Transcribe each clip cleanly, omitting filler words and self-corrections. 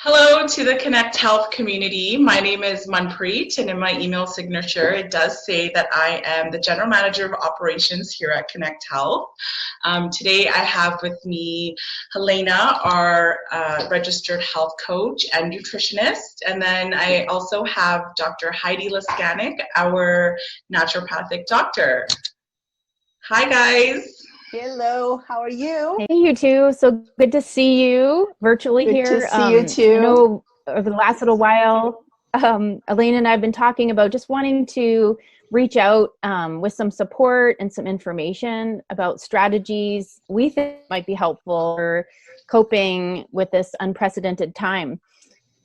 Hello to the Connect Health community. My name is Manpreet, and in my email signature, it does say that I am the General Manager of Operations here at Connect Health. Today, I have with me Helena, our registered health coach and nutritionist, and then I also have Dr. Heidi Lescanec, our naturopathic doctor. Hi, guys. Hello, how are you? Hey, you two. So good to see you virtually Good here. to see you too. I know over the last little while, Elaine and I have been talking about just wanting to reach out with some support and some information about strategies we think might be helpful for coping with this unprecedented time.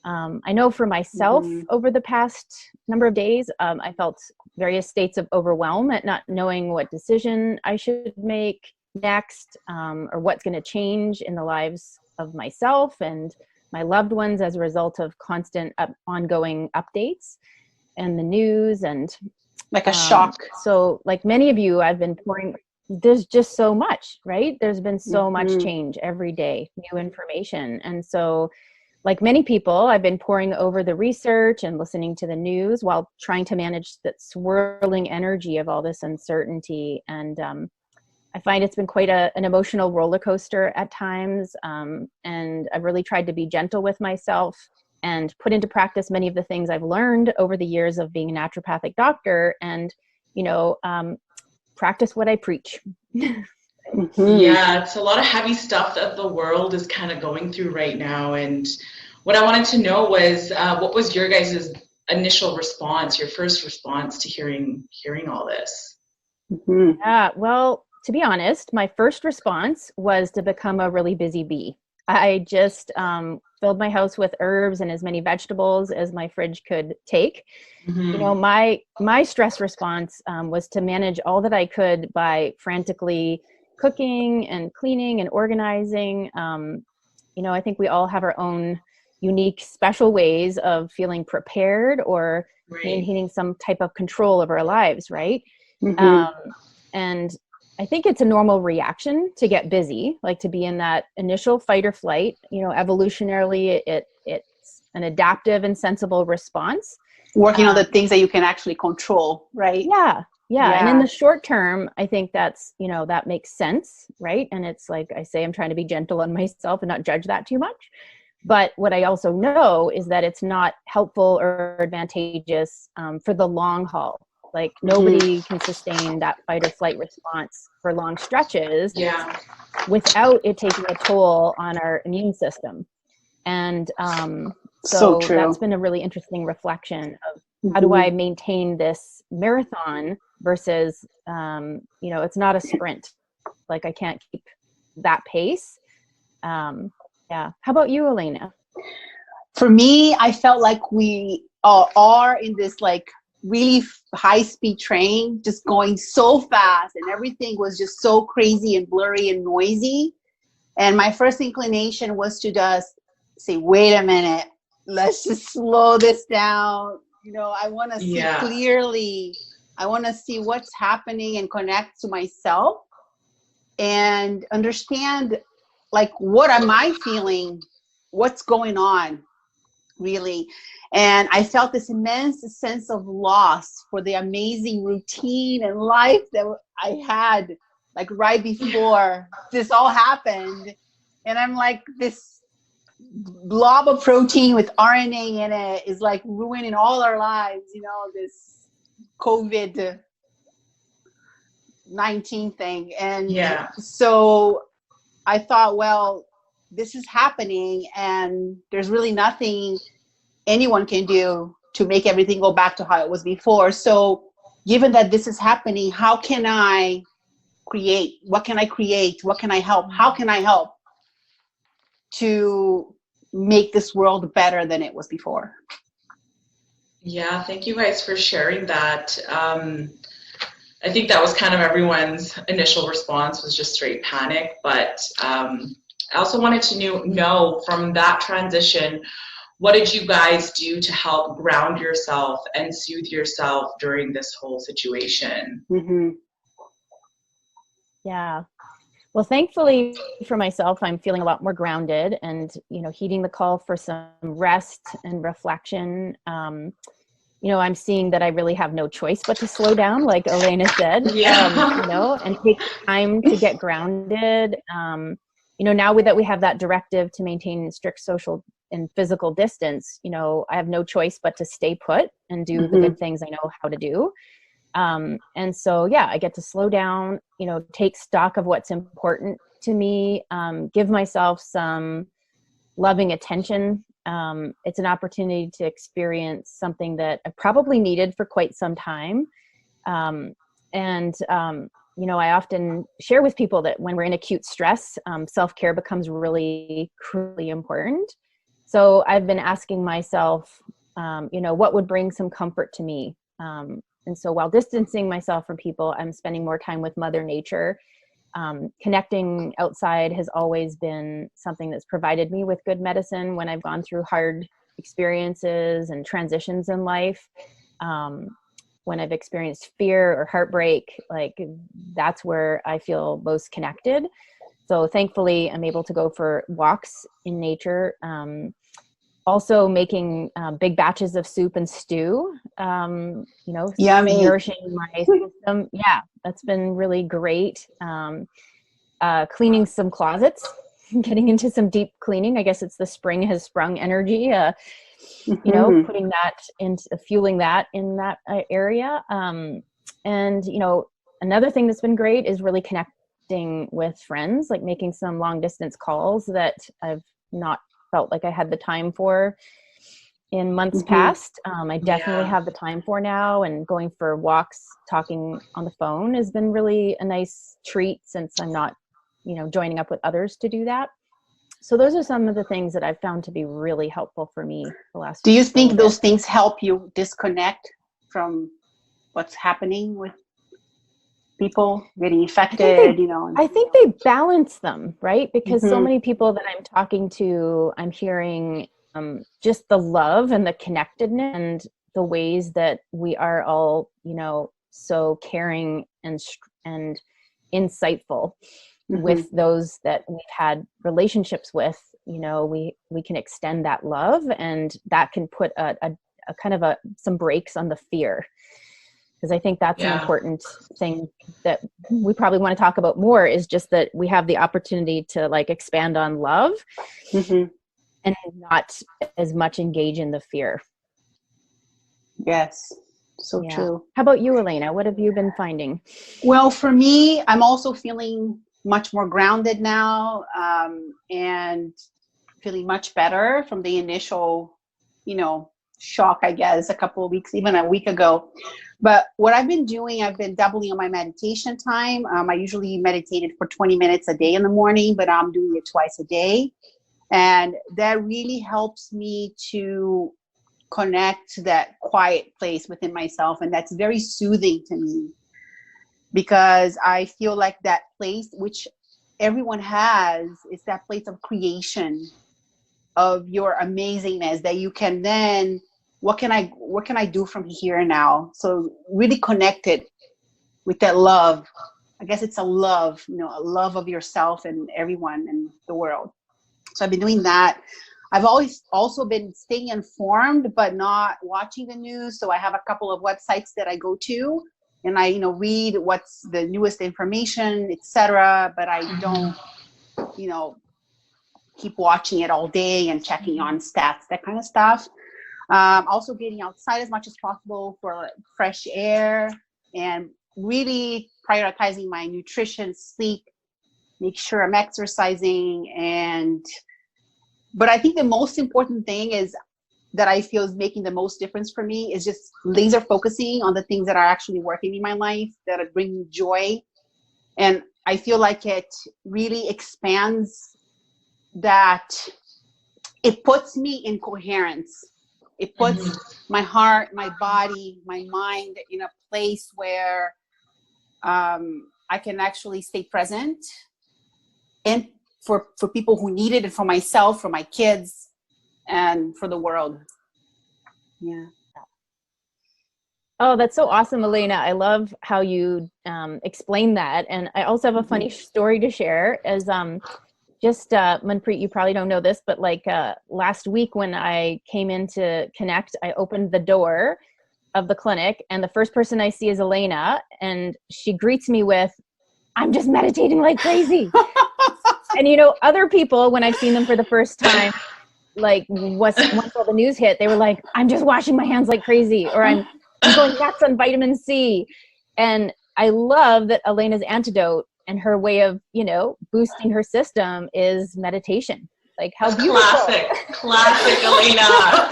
I know for myself, over the past number of days, I felt various states of overwhelm at not knowing what decision I should make next, or what's going to change in the lives of myself and my loved ones as a result of constant ongoing updates and the news and like a shock. So like many of you, I've been pouring, there's just so much, right? There's been so much change every day, new information. And so like many people, I've been poring over the research and listening to the news while trying to manage that swirling energy of all this uncertainty. And I find it's been quite an emotional roller coaster at times, and I've really tried to be gentle with myself and put into practice many of the things I've learned over the years of being a naturopathic doctor, and practice what I preach. Yeah, it's a lot of heavy stuff that the world is kind of going through right now, and what I wanted to know was what was your guys' initial response, your first response to hearing all this? Yeah, well, to be honest, my first response was to become a really busy bee. I just filled my house with herbs and as many vegetables as my fridge could take. You know, my stress response was to manage all that I could by frantically cooking and cleaning and organizing. I think we all have our own unique, special ways of feeling prepared or maintaining some type of control of our lives, right? And I think it's a normal reaction to get busy, like to be in that initial fight or flight. Evolutionarily, it's an adaptive and sensible response. Working on the things that you can actually control, right? Yeah. And in the short term, I think that's, that makes sense, right? And it's like I say, I'm trying to be gentle on myself and not judge that too much. But what I also know is that it's not helpful or advantageous for the long haul. Like nobody can sustain that fight or flight response for long stretches without it taking a toll on our immune system. And so that's been a really interesting reflection of how do I maintain this marathon versus, it's not a sprint. Like I can't keep that pace. How about you, Elena? For me, I felt like we are in this like really high-speed train, just going so fast, and everything was just so crazy and blurry and noisy. And my first inclination was to just say, wait a minute, let's just slow this down. I want to see clearly. I want to see what's happening and connect to myself and understand, like, what am I feeling? What's going on, really? And I felt this immense sense of loss for the amazing routine and life that I had, like right before this all happened. And I'm like, this blob of protein with RNA in it is like ruining all our lives, this COVID-19 thing. And so I thought, well, this is happening and there's really nothing anyone can do to make everything go back to how it was before. So given that this is happening, how can I create? What can I create? What can I help? How can I help to make this world better than it was before? Yeah, thank you guys for sharing that. I think that was kind of everyone's initial response, was just straight panic. But I also wanted to know from that transition, what did you guys do to help ground yourself and soothe yourself during this whole situation? Yeah. Well, thankfully for myself, I'm feeling a lot more grounded and, heeding the call for some rest and reflection. I'm seeing that I really have no choice but to slow down, like Elena said, Yeah. and take time to get grounded. Now that we have that directive to maintain strict social and physical distance, I have no choice but to stay put and do the good things I know how to do. And so, I get to slow down, take stock of what's important to me, give myself some loving attention. It's an opportunity to experience something that I probably needed for quite some time. I often share with people that when we're in acute stress, self-care becomes really crucially important. So I've been asking myself, what would bring some comfort to me? And so while distancing myself from people, I'm spending more time with Mother Nature. Connecting outside has always been something that's provided me with good medicine when I've gone through hard experiences and transitions in life. When I've experienced fear or heartbreak, that's where I feel most connected. So thankfully, I'm able to go for walks in nature. Also making big batches of soup and stew, Yummy. nourishing my system. Yeah, that's been really great. Cleaning some closets, getting into some deep cleaning. I guess it's the spring has sprung energy, putting that into fueling that in that area. Another thing that's been great is really connecting with friends, like making some long distance calls that I've not felt like I had the time for in months past. I definitely have the time for now, and going for walks, talking on the phone has been really a nice treat since I'm not, joining up with others to do that. So those are some of the things that I've found to be really helpful for me the last. Do you think those things help you disconnect from what's happening with people getting affected? I think they balance them, right? Because so many people that I'm talking to, I'm hearing just the love and the connectedness and the ways that we are all, so caring and insightful with those that we've had relationships with. We can extend that love, and that can put a kind of some brakes on the fear. Because I think that's an important thing that we probably want to talk about more, is just that we have the opportunity to expand on love and not as much engage in the fear. Yes, so true. How about you, Elena? What have you been finding? Well, for me, I'm also feeling much more grounded now, and feeling much better from the initial, shock, I guess, a couple of weeks, even a week ago. But what I've been doing, I've been doubling on my meditation time. I usually meditated for 20 minutes a day in the morning, but I'm doing it twice a day. And that really helps me to connect to that quiet place within myself. And that's very soothing to me, because I feel like that place, which everyone has, is that place of creation, of your amazingness, that you can then, what can I do from here now? So really connected with that love. I guess it's a love, a love of yourself and everyone in the world. So I've been doing that. I've always also been staying informed, but not watching the news. So I have a couple of websites that I go to, and I, read what's the newest information, etc. But I don't, keep watching it all day and checking on stats, that kind of stuff. Also getting outside as much as possible for fresh air, and really prioritizing my nutrition, sleep, make sure I'm exercising. But I think the most important thing is that I feel is making the most difference for me is just laser focusing on the things that are actually working in my life, that are bringing joy. And I feel like it really expands that. It puts me in coherence. It puts my heart, my body, my mind in a place where I can actually stay present, and for people who need it, and for myself, for my kids, and for the world. Yeah. Oh, that's so awesome, Elena. I love how you explain that. And I also have a funny story to share as Manpreet, you probably don't know this, but like last week when I came in to connect, I opened the door of the clinic and the first person I see is Elena, and she greets me with, "I'm just meditating like crazy." And other people, when I've seen them for the first time, like once all the news hit, they were like, "I'm just washing my hands like crazy," or I'm going nuts on vitamin C. And I love that Elena's antidote and her way of, boosting her system is meditation. Like, how beautiful. Classic Elena.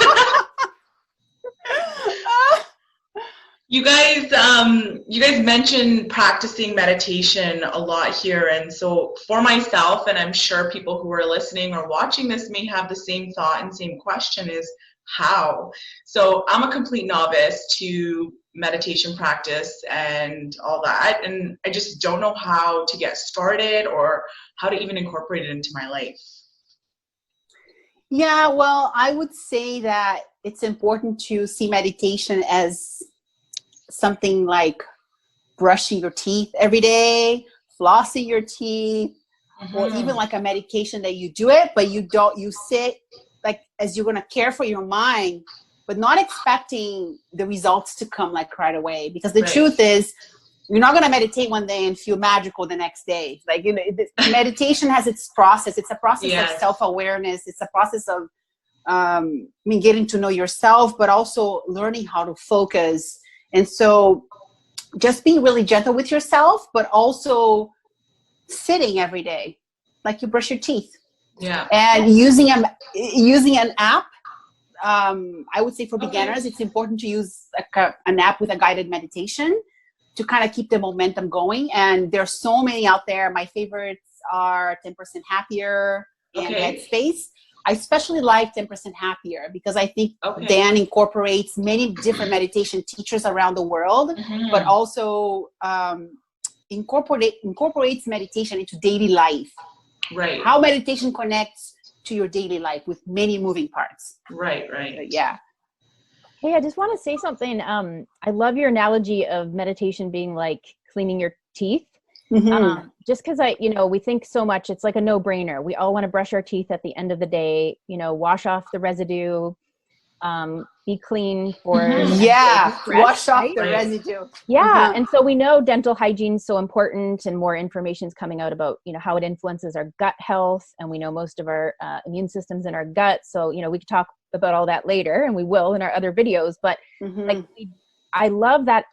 You guys mentioned practicing meditation a lot here, and so for myself, and I'm sure people who are listening or watching this may have the same thought and same question, is how? So I'm a complete novice to meditation practice and all that, and I just don't know how to get started or how to even incorporate it into my life. Yeah, well, I would say that it's important to see meditation as something like brushing your teeth every day, flossing your teeth, or even like a medication that you do it, but you sit like as you're going to care for your mind, but not expecting the results to come like right away. Because the truth is, you're not going to meditate one day and feel magical the next day. Like, meditation has its process. It's a process of self-awareness. It's a process of, getting to know yourself, but also learning how to focus. And so just being really gentle with yourself, but also sitting every day, like you brush your teeth. Yeah. And using an app. I would say for beginners, it's important to use an app with a guided meditation to kind of keep the momentum going. And there's so many out there. My favorites are 10% Happier and Headspace. I especially like 10% Happier because I think Dan incorporates many different meditation teachers around the world, but also incorporates meditation into daily life. Right. How meditation connects to your daily life with many moving parts. Right. But yeah. Hey, I just want to say something. I love your analogy of meditation being like cleaning your teeth. Just because we think so much, it's like a no-brainer. We all want to brush our teeth at the end of the day, wash off the residue, be clean for wash off the residue. And so we know dental hygiene is so important, and more information is coming out about how it influences our gut health, and we know most of our immune systems in our gut. So we could talk about all that later, and we will in our other videos. But I love that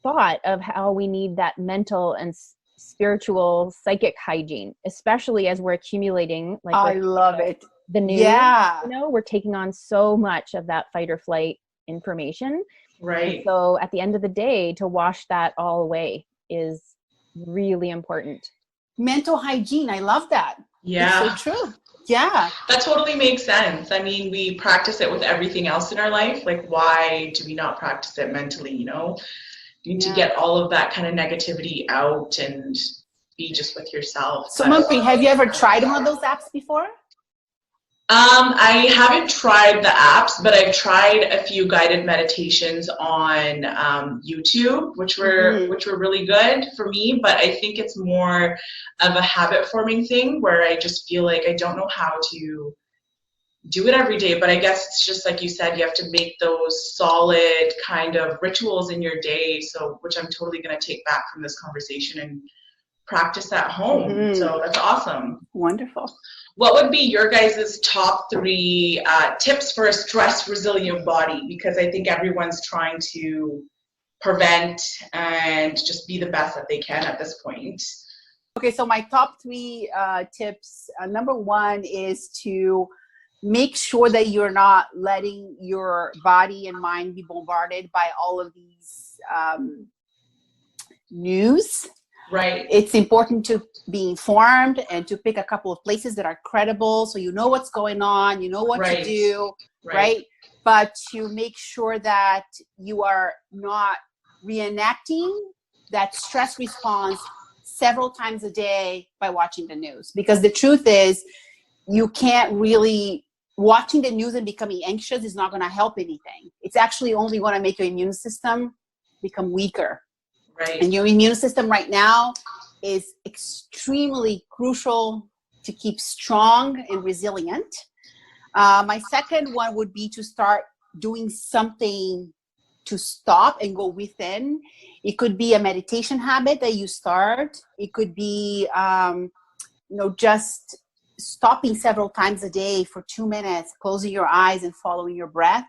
thought of how we need that mental and spiritual, psychic hygiene, especially as we're accumulating. Like I love it. The news, we're taking on so much of that fight or flight information. Right. And so at the end of the day, to wash that all away is really important. Mental hygiene. I love that. Yeah. It's so true. Yeah. That totally makes sense. I mean, we practice it with everything else in our life. Like, why do we not practice it mentally, You need to get all of that kind of negativity out and be just with yourself. So, Manpreet, have you ever tried one of those apps before? I haven't tried the apps, but I've tried a few guided meditations on YouTube, which were really good for me. But I think it's more of a habit forming thing where I just feel like I don't know how to do it every day. But I guess it's just like you said, you have to make those solid kind of rituals in your day. So, which I'm totally going to take back from this conversation and practice at home. So that's awesome. Wonderful. What would be your guys' top 3 tips for a stress-resilient body? Because I think everyone's trying to prevent and just be the best that they can at this point. Okay, so my top 3 tips. Number 1 is to make sure that you're not letting your body and mind be bombarded by all of these news. Right. It's important to be informed and to pick a couple of places that are credible so you know what's going on, you know what to do, right? But to make sure that you are not reenacting that stress response several times a day by watching the news. Because the truth is, you can't really, watching the news and becoming anxious is not going to help anything. It's actually only going to make your immune system become weaker. Right. And your immune system right now is extremely crucial to keep strong and resilient. My second one would be to start doing something to stop and go within. It could be a meditation habit that you start. It could be, just stopping several times a day for 2 minutes, closing your eyes and following your breath.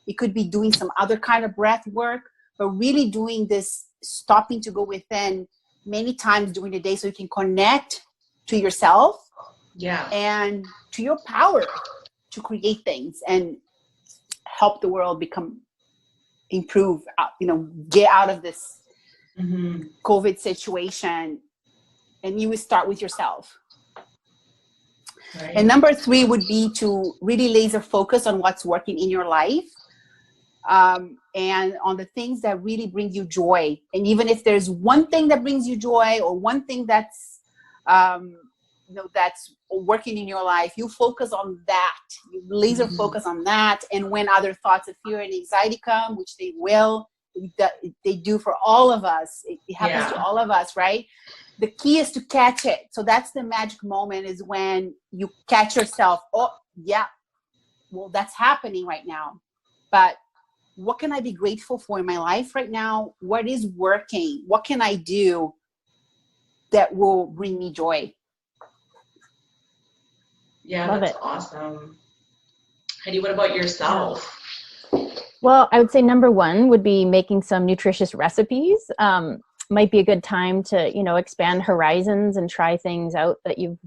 It could be doing some other kind of breath work, but really doing this stopping to go within many times during the day so you can connect to yourself and to your power to create things and help the world improve, get out of this COVID situation. And you would start with yourself. Right. And number 3 would be to really laser focus on what's working in your life. And on the things that really bring you joy. And even if there's one thing that brings you joy or one thing that's, that's working in your life, you focus on that. You laser focus on that. And when other thoughts of fear and anxiety come, which they will, they do for all of us. It happens to all of us, right? The key is to catch it. So that's the magic moment, is when you catch yourself. Oh, yeah, well, that's happening right now. But what can I be grateful for in my life right now? What is working? What can I do that will bring me joy? Yeah, Love that's it. Awesome. Heidi, what about yourself? Well, I would say number 1 would be making some nutritious recipes. Might be a good time to, expand horizons and try things out that you've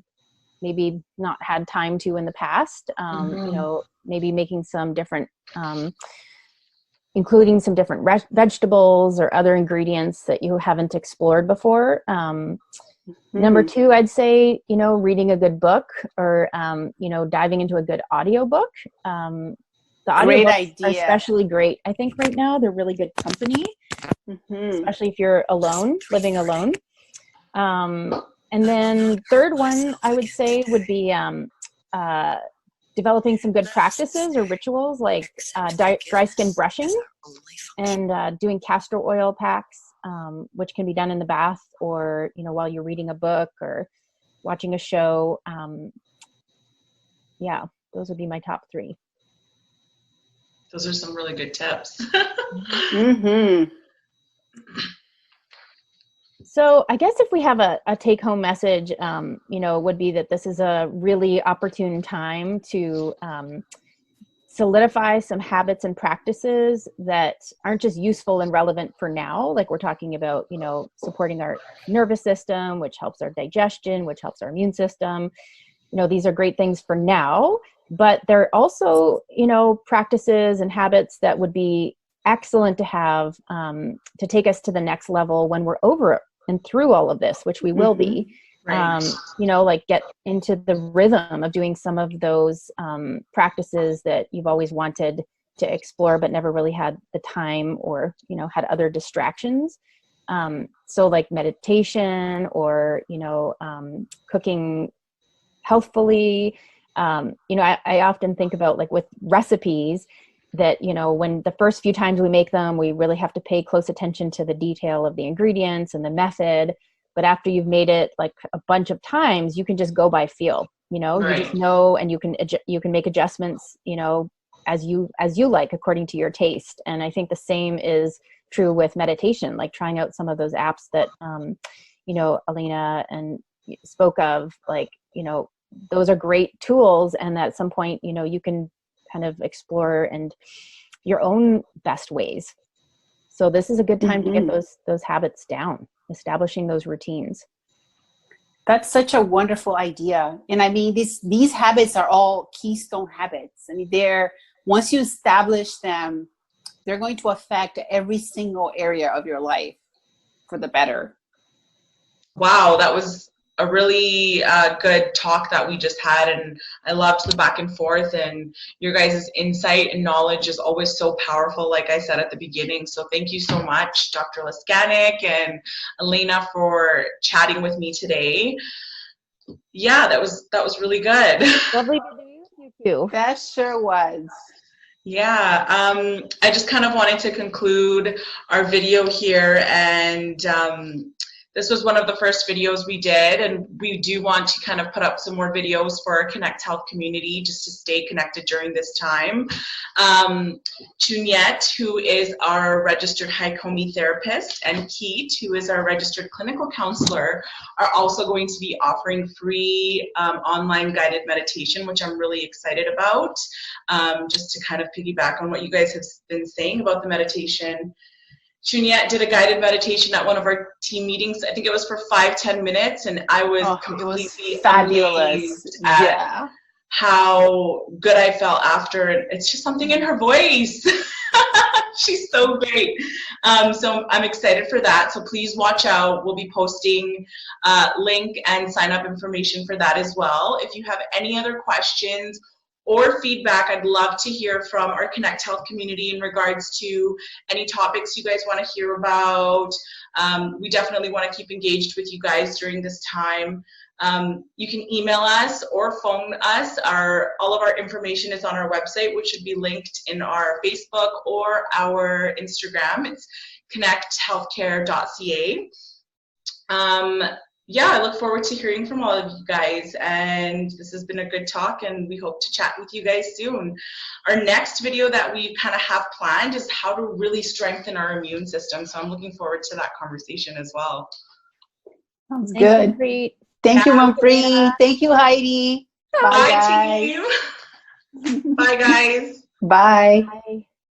maybe not had time to in the past. Maybe making some different, including some different vegetables or other ingredients that you haven't explored before. Number 2, I'd say, reading a good book or, diving into a good audiobook. The audiobooks are especially great. I think right now they're really good company, especially if you're living alone. And then third one, I would say, would be developing some good practices or rituals like dry skin brushing and doing castor oil packs, which can be done in the bath or, while you're reading a book or watching a show. Those would be my top 3. Those are some really good tips. So I guess if we have a take-home message, would be that this is a really opportune time to solidify some habits and practices that aren't just useful and relevant for now, like we're talking about, supporting our nervous system, which helps our digestion, which helps our immune system. These are great things for now, but they're also, practices and habits that would be excellent to have to take us to the next level when we're over and through all of this, which we will be. Right. Like get into the rhythm of doing some of those practices that you've always wanted to explore, but never really had the time or, had other distractions. So like meditation or, cooking healthfully. I often think about like with recipes that, when the first few times we make them, we really have to pay close attention to the detail of the ingredients and the method. But after you've made it like a bunch of times, you can just go by feel, right. You just know, and you can make adjustments, as you like, according to your taste. And I think the same is true with meditation, like trying out some of those apps that, Helena and spoke of, like, those are great tools. And at some point, you can kind of explore and your own best ways. So this is a good time to get those habits down, establishing those routines. That's such a wonderful idea. And I mean, these habits are all keystone habits. I mean, once you establish them, they're going to affect every single area of your life for the better. Wow, that was a really good talk that we just had, and I loved the back and forth, and your guys' insight and knowledge is always so powerful, like I said at the beginning. So thank you so much, Dr. Lescanec and Helena, for chatting with me today. Yeah, that was really good. Lovely to be with you too. That sure was. Yeah, I just kind of wanted to conclude our video here, and this was one of the first videos we did, and we do want to kind of put up some more videos for our Connect Health community just to stay connected during this time. Juniette, who is our registered Haikomi therapist, and Keith, who is our registered clinical counselor, are also going to be offering free online guided meditation, which I'm really excited about, just to kind of piggyback on what you guys have been saying about the meditation. Juniette did a guided meditation at one of our team meetings. I think it was for 5-10 minutes, and I was completely fabulous. at how good I felt after. It's just something in her voice. She's so great. So I'm excited for that. So please watch out. We'll be posting link and sign up information for that as well. If you have any other questions or feedback, I'd love to hear from our Connect Health community in regards to any topics you guys want to hear about. We definitely want to keep engaged with you guys during this time. You can email us or phone us. All of our information is on our website, which should be linked in our Facebook or our Instagram. It's connecthealthcare.ca. Yeah, I look forward to hearing from all of you guys, and this has been a good talk, and we hope to chat with you guys soon. Our next video that we kind of have planned is how to really strengthen our immune system, so I'm looking forward to that conversation as well. Sounds good. Thank you, Manpreet. Thank you, Heidi. Bye, team. Bye, guys. Bye. Bye.